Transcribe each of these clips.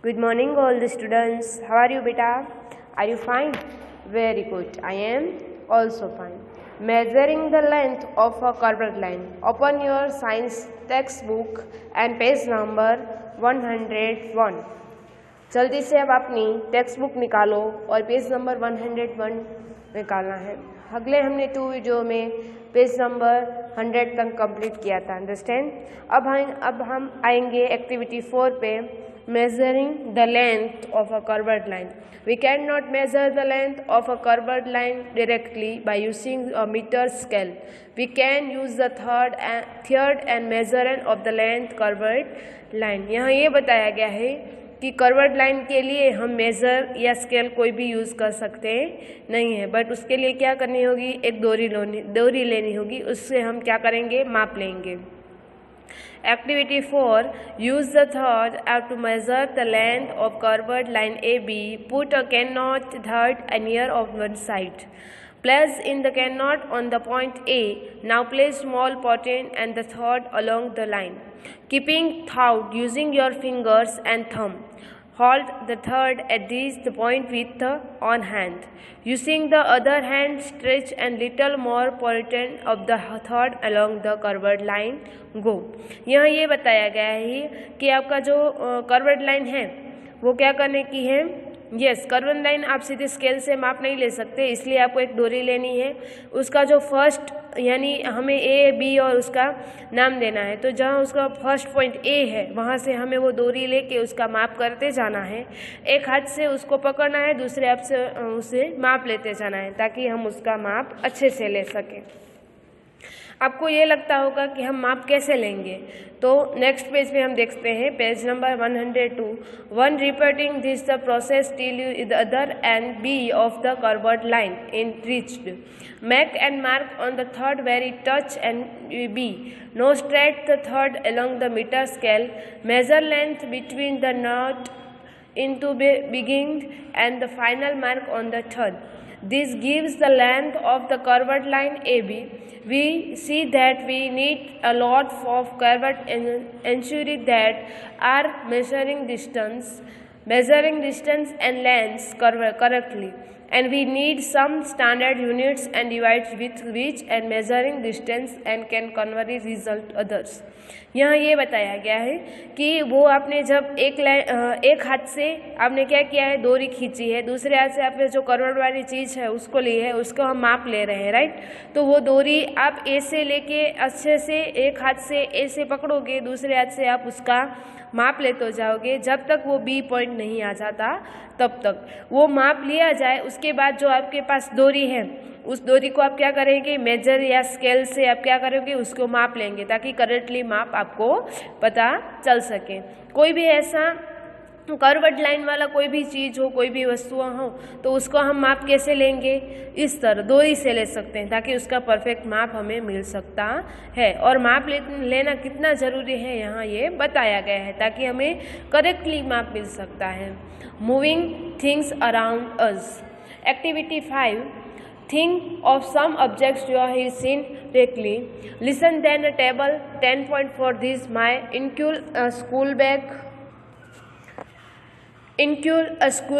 Good morning all the students. How are you beta? Are you fine? Very good. I am also fine. Measuring the length of a curved line. Open your science textbook and page number 101. जल्दी से अब अपनी text book निकालो और page number 101 निकालना है। अगले हमने 2 वीडियो में पेज नंबर 100 तक कंप्लीट किया था। अंडरस्टैंड। अब हम आएंगे एक्टिविटी 4 पे, measuring the length of a curved line. We cannot measure the length of a curved line directly by using a meter scale. We can use the third and measurement of the length curved line. यहाँ ये बताया गया है कि कर्वर्ड line के लिए हम measure या स्केल कोई भी यूज़ कर सकते नहीं है, बट उसके लिए क्या करनी होगी, एक डोरी लेनी होगी, उससे हम क्या करेंगे, माप लेंगे। Activity 4. Use the third to measure the length of curved line AB. Put a cannot third near of one side. Place in the cannot on the point A. Now place small button and the third along the line. Keeping thought using your fingers and thumb. Hold the third at the point with the on hand. Using the other hand, stretch and little more portion of the third along the curved line. Go. यहाँ ये बताया गया है कि आपका जो curved line है वो क्या करने की है। यस, कर्वड लाइन आप सीधे स्केल से माप नहीं ले सकते, इसलिए आपको एक डोरी लेनी है। उसका जो फर्स्ट यानी हमें ए बी और उसका नाम देना है, तो जहाँ उसका फर्स्ट पॉइंट ए है वहाँ से हमें वो डोरी लेके उसका माप करते जाना है। एक हाथ से उसको पकड़ना है, दूसरे हाथ से उसे माप लेते जाना है ताकि हम उसका माप अच्छे से ले सकें। आपको ये लगता होगा कि हम माप कैसे लेंगे, तो नेक्स्ट पेज पे हम देखते हैं, page number 102. 1. Repeating this the process till you the other end B of the curved line in reached. Make and mark on the third where it touch and B. Now straight the third along the meter scale. Measure length between the knot into beginning and the final mark on the third. This gives the length of the curved line AB. We see that we need a lot of curved ensuring that are measuring distance and lengths correctly, and we need some standard units and divides with which and measuring distance and can convert result others. यहाँ ये बताया गया है कि वो आपने जब एक हाथ से आपने क्या किया है, डोरी खींची है, दूसरे हाथ से आपने जो कर्वड वाली चीज़ है उसको ली है, उसको हम माप ले रहे हैं, राइट। तो वो डोरी आप ए से लेके अच्छे से एक हाथ से ए से पकड़ोगे, दूसरे हाथ से आप उसका माप लेते हो जाओगे जब तक वो बी पॉइंट नहीं आ जाता, तब तक वो माप लिया जाए। उसके बाद जो आपके पास डोरी है उस डोरी को आप क्या करेंगे, मेजर या स्केल से आप क्या करोगे, उसको माप लेंगे ताकि करेक्टली माप आपको पता चल सके। कोई भी ऐसा कर्वड लाइन वाला कोई भी चीज़ हो, कोई भी वस्तुएं हो, तो उसको हम माप कैसे लेंगे, इस तरह डोरी से ले सकते हैं ताकि उसका परफेक्ट माप हमें मिल सकता है। और माप लेना कितना ज़रूरी है यहाँ ये बताया गया है ताकि हमें करेक्टली माप मिल सकता है। Moving things around us. Activity 5. Think of some objects you have seen lately. Listen then a table. 10 point for this. My include a school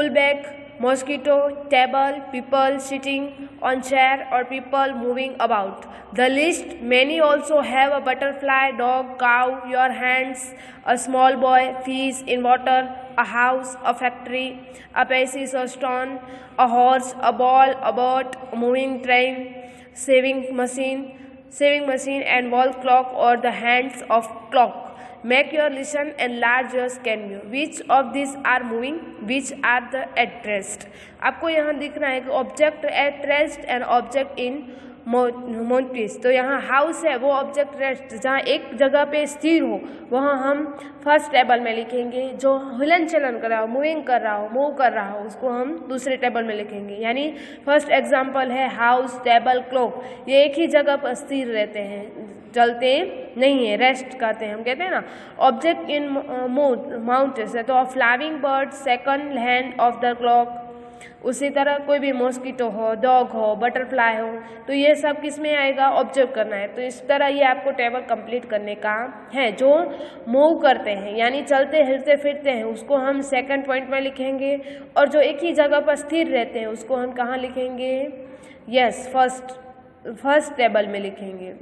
bag, mosquito, table, people sitting on chair or people moving about. The list. Many also have a butterfly, dog, cow, your hands, a small boy, fish in water, a house, a factory, a piece of stone, a horse, a ball, a boat, a moving train, saving machine and wall clock or the hands of clock. Make your listen and large your can view. Which of these are moving? Which are the at rest? आपको यहाँ दिख रहा है कि object at rest and object in mortise. तो यहाँ house है वो ऑब्जेक्ट रेस्ट जहाँ एक जगह पे स्थिर हो, वहाँ हम फर्स्ट टेबल में लिखेंगे। जो हिलन चलन कर रहा हो, मूविंग कर रहा हो, मूव कर रहा हो, उसको हम दूसरे टेबल में लिखेंगे। यानी फर्स्ट एग्जांपल है हाउस, टेबल, क्लॉक, ये एक ही जगह पर स्थिर रहते हैं, चलते नहीं है, रेस्ट करते हैं, हम कहते हैं ना। ऑब्जेक्ट इन माउंटेन्स है तो flying bird, second hand of the clock, उसी तरह कोई भी मॉस्किटो हो, डॉग हो, बटरफ्लाई हो, तो ये सब किस में आएगा, ऑब्जर्व करना है। तो इस तरह ये आपको टेबल कंप्लीट करने का है। जो मूव करते हैं यानी चलते हिलते फिरते हैं उसको हम सेकंड पॉइंट में लिखेंगे, और जो एक ही जगह पर स्थिर रहते हैं उसको हम कहाँ लिखेंगे, यस फर्स्ट टेबल में लिखेंगे।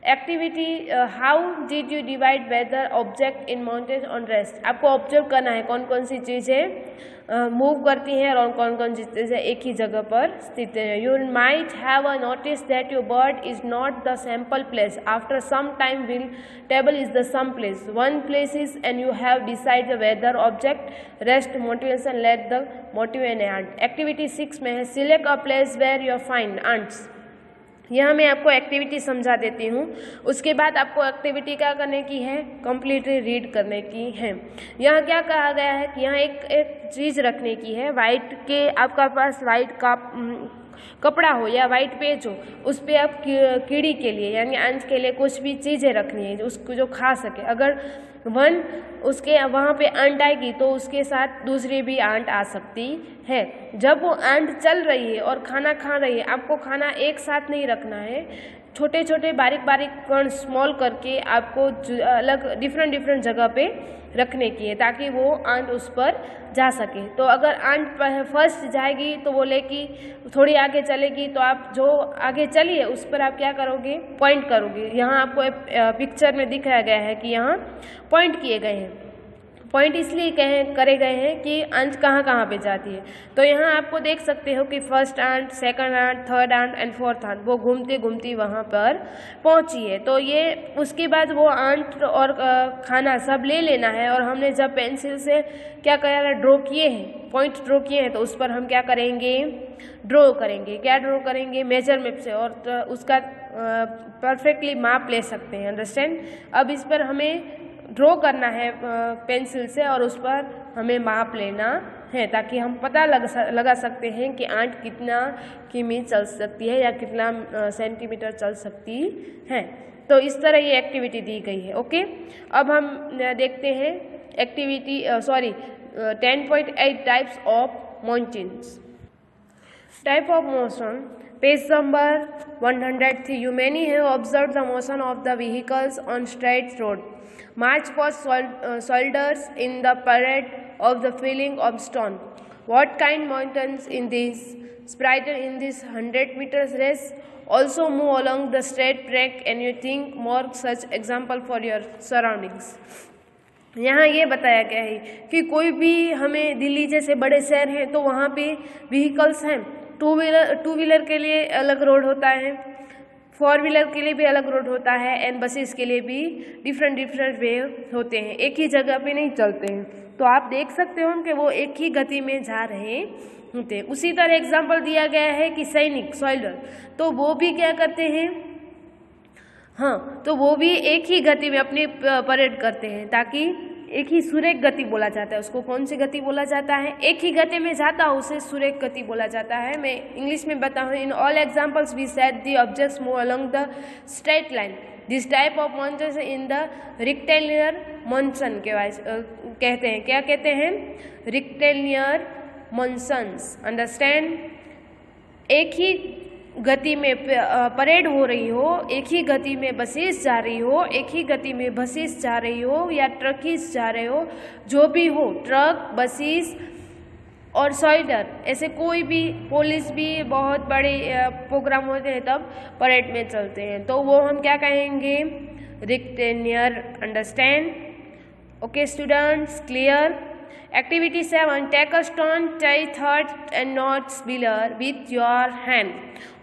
Activity how did you divide whether object in mountain on rest. आपको ऑब्जर्व करना है कौन कौन सी चीज़ें मूव करती हैं और कौन कौन सी चीज़ें एक ही जगह पर स्थित है। You might have a notice that your bird is not the sample place, after some time will table is the some place, one place is and you have decide the whether object rest motivation let the motive an ant. Activity 6 में है select a place where you find ants. यहाँ मैं आपको activity समझा देती हूँ, उसके बाद आपको एक्टिविटी क्या करने की है, कंप्लीटली रीड करने की है। यहाँ क्या कहा गया है कि यहाँ एक चीज़ रखने की है, वाइट के आपका पास वाइट का कपड़ा हो या वाइट पेज हो, उस पर आप कीड़ी के लिए यानी अंश के लिए कुछ भी चीज़ें रखनी है उसको जो खा सके। अगर वन उसके वहाँ पे आंट आएगी तो उसके साथ दूसरी भी आंट आ सकती है। जब वो आंट चल रही है और खाना खा रही है, आपको खाना एक साथ नहीं रखना है, छोटे छोटे बारीक बारीक कण स्मॉल करके आपको अलग डिफरेंट जगह पे रखने की है ताकि वो आंट उस पर जा सके। तो अगर आंट फर्स्ट जाएगी तो वो लेगी, थोड़ी आगे चलेगी तो आप जो आगे चली है उस पर आप क्या करोगे, पॉइंट करोगे। यहाँ आपको पिक्चर में दिखाया गया है कि यहाँ पॉइंट किए गए हैं। पॉइंट इसलिए करे गए हैं कि आंट कहाँ कहाँ पे जाती है। तो यहाँ आपको देख सकते हो कि first ant, second ant, third ant and fourth ant वो घूमती घूमती वहाँ पर पहुँची है। तो ये उसके बाद वो आंट और खाना सब ले लेना है, और हमने जब पेंसिल से क्या करा, ड्रॉ किए हैं, पॉइंट ड्रॉ किए हैं, तो उस पर हम क्या करेंगे, ड्रॉ करेंगे। क्या ड्रॉ करेंगे, मेजर मैप से, और उसका परफेक्टली माप ले सकते हैं, अंडरस्टैंड। अब इस पर हमें ड्रॉ करना है पेंसिल से और उस पर हमें माप लेना है ताकि हम पता लगा सकते हैं कि आंट कितना किमी चल सकती है या कितना सेंटीमीटर चल सकती है। तो इस तरह ये एक्टिविटी दी गई है। ओके, अब हम देखते हैं activity 10.8 types of mountains. Type of motion, page number 103। You many have observed the motion of the vehicles on straight road. March past soldiers in the parade of the filling of stone. What kind mountains in this sprinter in this 100 meters race also move along the straight track, and you think more such example for your surroundings. यहाँ ये बताया गया है कि कोई भी हमें दिल्ली जैसे बड़े शहर हैं तो वहाँ पे व्हीकल्स हैं। टू व्हीलर के लिए अलग रोड होता है, 4 व्हीलर के लिए भी अलग रोड होता है, एंड बसेस के लिए भी डिफरेंट वे होते हैं, एक ही जगह पे नहीं चलते हैं। तो आप देख सकते हो कि वो एक ही गति में जा रहे होते हैं। उसी तरह एग्जाम्पल दिया गया है कि सैनिक सोल्जर, तो वो भी क्या करते हैं, हाँ, तो वो भी एक ही गति में अपनी परेड करते हैं ताकि एक ही सुरेख गति बोला जाता है उसको। कौन सी गति बोला जाता है, एक ही गति में जाता है उसे सुरेख गति बोला जाता है। मैं इंग्लिश में बताऊँ, in all examples we set the objects move along the straight line. This type of motions in the rectilinear motion कहते हैं। क्या कहते हैं, रेक्टेलिनियर मोशंस, अंडरस्टैंड। एक ही गति में परेड हो रही हो, एक ही गति में बसेस जा रही हो, एक ही गति में बसेस जा रही हो या ट्रकीस जा रहे हो, जो भी हो, ट्रक, बसेस और सोल्जर, ऐसे कोई भी, पुलिस भी बहुत बड़े प्रोग्राम होते हैं तब परेड में चलते हैं, तो वो हम क्या कहेंगे, rectilinear, understand. Okay students, clear. Activity 7. Take a stone, tie third and knots below with your hand.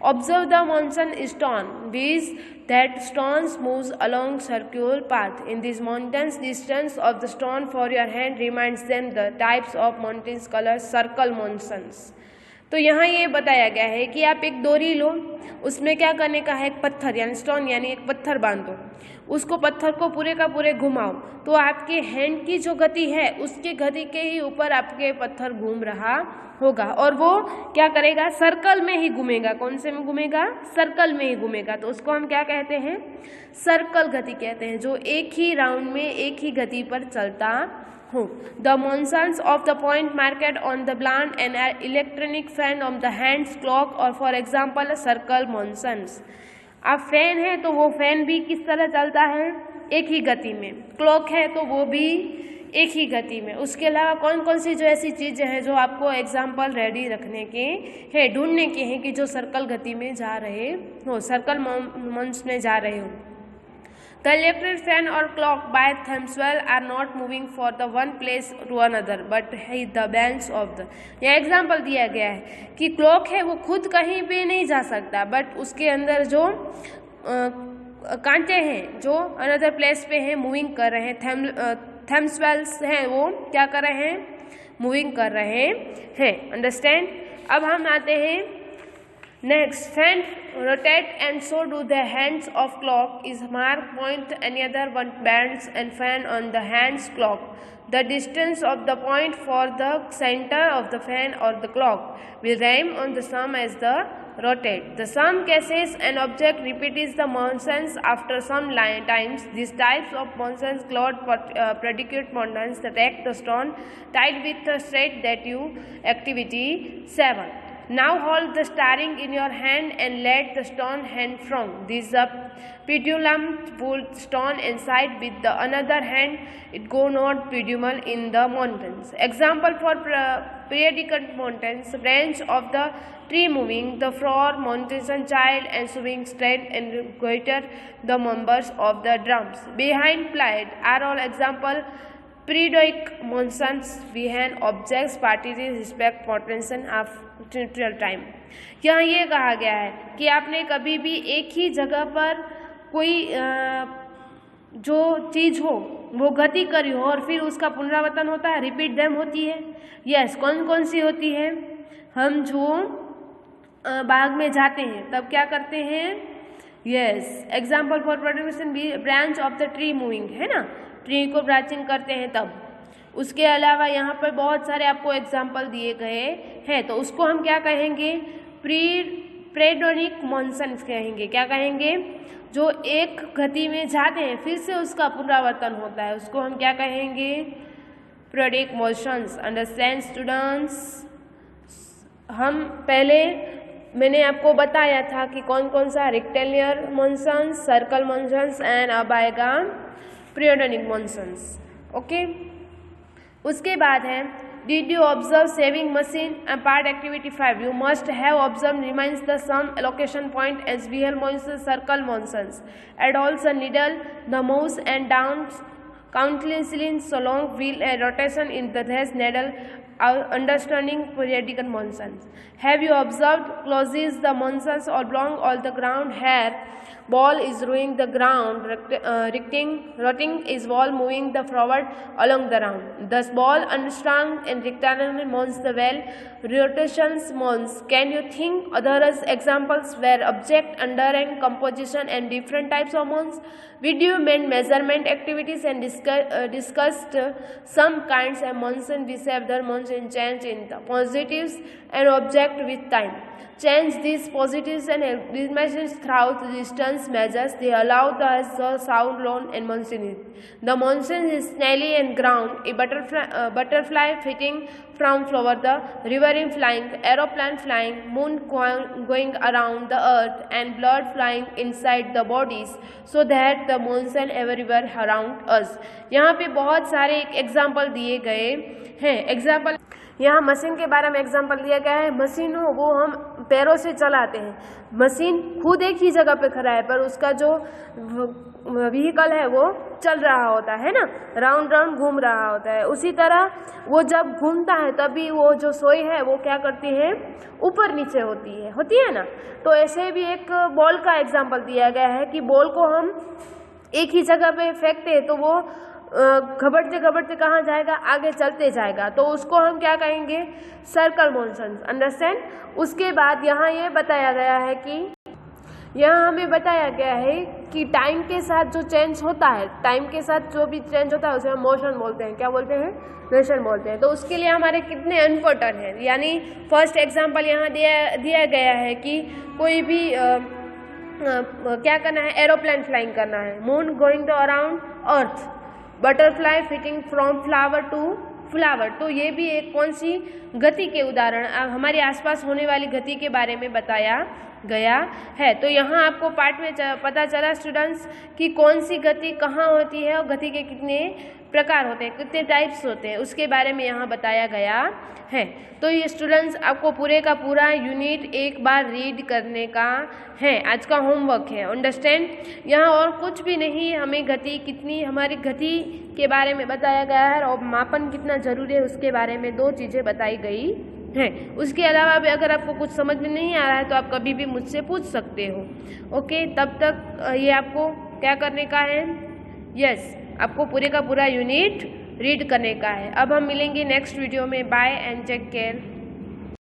Observe the motion stone. These that stones moves along circular path. In this mountains, distance of the stone for your hand reminds them the types of mountains colors circle motions. तो यहाँ ये बताया गया है कि आप एक डोरी लो, उसमें क्या करने का है, एक पत्थर यानी स्टोन यानी एक पत्थर बांधो, उसको पत्थर को पूरे का पूरे घुमाओ, तो आपके हैंड की जो गति है उसके गति के ही ऊपर आपके पत्थर घूम रहा होगा, और वो क्या करेगा, सर्कल में ही घूमेगा। कौन से में घूमेगा, सर्कल में ही घूमेगा। तो उसको हम क्या कहते हैं, सर्कल गति कहते हैं, जो एक ही राउंड में एक ही गति पर चलता हो। The motions of the point market on the plant and electronic fan of the hands clock और फॉर एग्जाम्पल सर्कल मोशंस। अब फैन है तो वो फैन भी किस तरह चलता है, एक ही गति में। क्लॉक है तो वो भी एक ही गति में। उसके अलावा कौन कौन सी जो ऐसी चीज़ें हैं जो आपको एग्जाम्पल रेडी रखने के हैं, ढूंढने के हैं कि जो सर्कल गति में जा रहे हो, सर्कल मोशंस में जा रहे हो। द इलेक्ट्रिक फैन और clock by themselves are not moving for the one place to another but है द बैंड्स ऑफ द। यह एग्जाम्पल दिया गया है कि क्लॉक है वो खुद कहीं पे नहीं जा सकता, बट उसके अंदर जो कांटे हैं जो अनदर प्लेस पे हैं, मूविंग कर रहे हैं। थम्सवेल्स हैं वो क्या कर रहे हैं, मूविंग कर रहे हैं। अंडरस्टैंड। अब हम आते हैं next. Fan rotate and so do the hands of clock is mark point any other one bands and fan on the hands clock. The distance of the point for the center of the fan or the clock will rhyme on the sum as the rotate. The sum cases an object repeats the motions after some times. These types of motions cloud predicate motions that act the stone tied with the straight that you activity 7. Now hold the starring in your hand and let the stone hand from. This pendulum pull stone inside with the another hand. It go not pendulum in the mountains. Example for periodical mountains. Branch of the tree moving, the floor, mountain child and swing straight and greater the members of the drums. Behind plied are all example periodic motions behind objects parties respect potential of neutral time. यहाँ ये कहा गया है कि आपने कभी भी एक ही जगह पर कोई जो चीज़ हो वो गति करी हो और फिर उसका पुनरावर्तन होता है, रिपीट देम होती है। यस, कौन कौन सी होती है? हम जो बाग में जाते हैं तब क्या करते हैं? Yes, example for production branch of the tree moving है ना, ट्री को ब्रांचिंग करते हैं तब। उसके अलावा यहाँ पर बहुत सारे आपको एग्जाम्पल दिए गए हैं, तो उसको हम क्या कहेंगे? प्रेडोनिक मोशन कहेंगे। क्या कहेंगे? जो एक गति में जाते हैं फिर से उसका पुनरावर्तन होता है, उसको हम क्या कहेंगे? प्रेडोनिक मोशंस। Understand students? हम पहले मैंने आपको बताया था कि कौन कौन सा रेक्टेलियर मोशंस, सर्कल मोशंस एंड अब आएगा प्रेडोनिक मोशंस। ओके, उसके बाद है Did you observe saving machine and part activity 5? You must have observed remains the sum allocation point as wheel motions, circle motions. Add also needle, the mouse and down countlessly so long wheel a rotation in the dash needle. Understanding periodical motions. Have you observed closes the motions oblong all the ground hair? Ball is ruining the ground, rotting is ball moving the forward along the round. Thus ball unstrung and rectangular moves the well, rotations moves. Can you think other examples where object underlying composition and different types of moves? Video made measurement activities and discussed some kinds of motion behavior motion change in the positives and object with time. Change these positives and dimensions throughout the distance measures. They allow the sound loan and motion. The motion is snaily and ground. A butterfly fitting from flower, the river flying, aeroplane flying, moon going around the earth, and blood flying inside the bodies, so that the motion everywhere around us. यहाँ पे बहुत सारे example दिए गए हैं। Example यहाँ machine के बारे में एग्जाम्पल दिया गया है। मशीन हो वो हम पैरों से चलाते हैं, मशीन खुद एक ही जगह पे खड़ा है पर उसका जो व्हीकल है वो चल रहा होता है ना, राउंड राउंड घूम रहा होता है। उसी तरह वो जब घूमता है तभी वो जो सोई है वो क्या करती है? ऊपर नीचे होती है ना। तो ऐसे भी एक बॉल का एग्जाम्पल दिया गया है कि बॉल को हम एक ही जगह पे फेंकते हैं तो वो घबरते घबरते कहाँ जाएगा? आगे चलते जाएगा, तो उसको हम क्या कहेंगे? Circle motions. अंडरस्टैंड? उसके बाद यहाँ ये बताया गया है कि यहाँ हमें बताया गया है कि टाइम के साथ जो चेंज होता है, टाइम के साथ जो भी चेंज होता है उसे हम मोशन बोलते हैं। क्या बोलते हैं? मोशन बोलते हैं। तो उसके लिए हमारे कितने इम्पोर्टेंट हैं, यानी फर्स्ट एग्जाम्पल यहाँ दिया गया है कि कोई भी क्या करना है? एरोप्लेन फ्लाइंग करना है, moon going the around earth, butterfly flitting from flower to flower, तो ये भी एक कौन सी गति के उदाहरण, हमारे आसपास होने वाली गति के बारे में बताया गया है। तो यहाँ आपको पाठ में पता चला स्टूडेंट्स कि कौन सी गति कहाँ होती है और गति के कितने प्रकार होते हैं, कितने टाइप्स होते हैं, उसके बारे में यहाँ बताया गया है। तो ये स्टूडेंट्स आपको पूरे का पूरा यूनिट एक बार रीड करने का है, आज का होमवर्क है, अंडरस्टैंड। यहाँ और कुछ भी नहीं, हमें गति कितनी, हमारी गति के बारे में बताया गया है और मापन कितना जरूरी है उसके बारे में 2 चीज़ें बताई गई है। उसके अलावा भी अगर आपको कुछ समझ में नहीं आ रहा है तो आप कभी भी मुझसे पूछ सकते हो। ओके, तब तक ये आपको क्या करने का है, यस, आपको पूरे का पूरा यूनिट रीड करने का है। अब हम मिलेंगे नेक्स्ट वीडियो में। Bye and take care.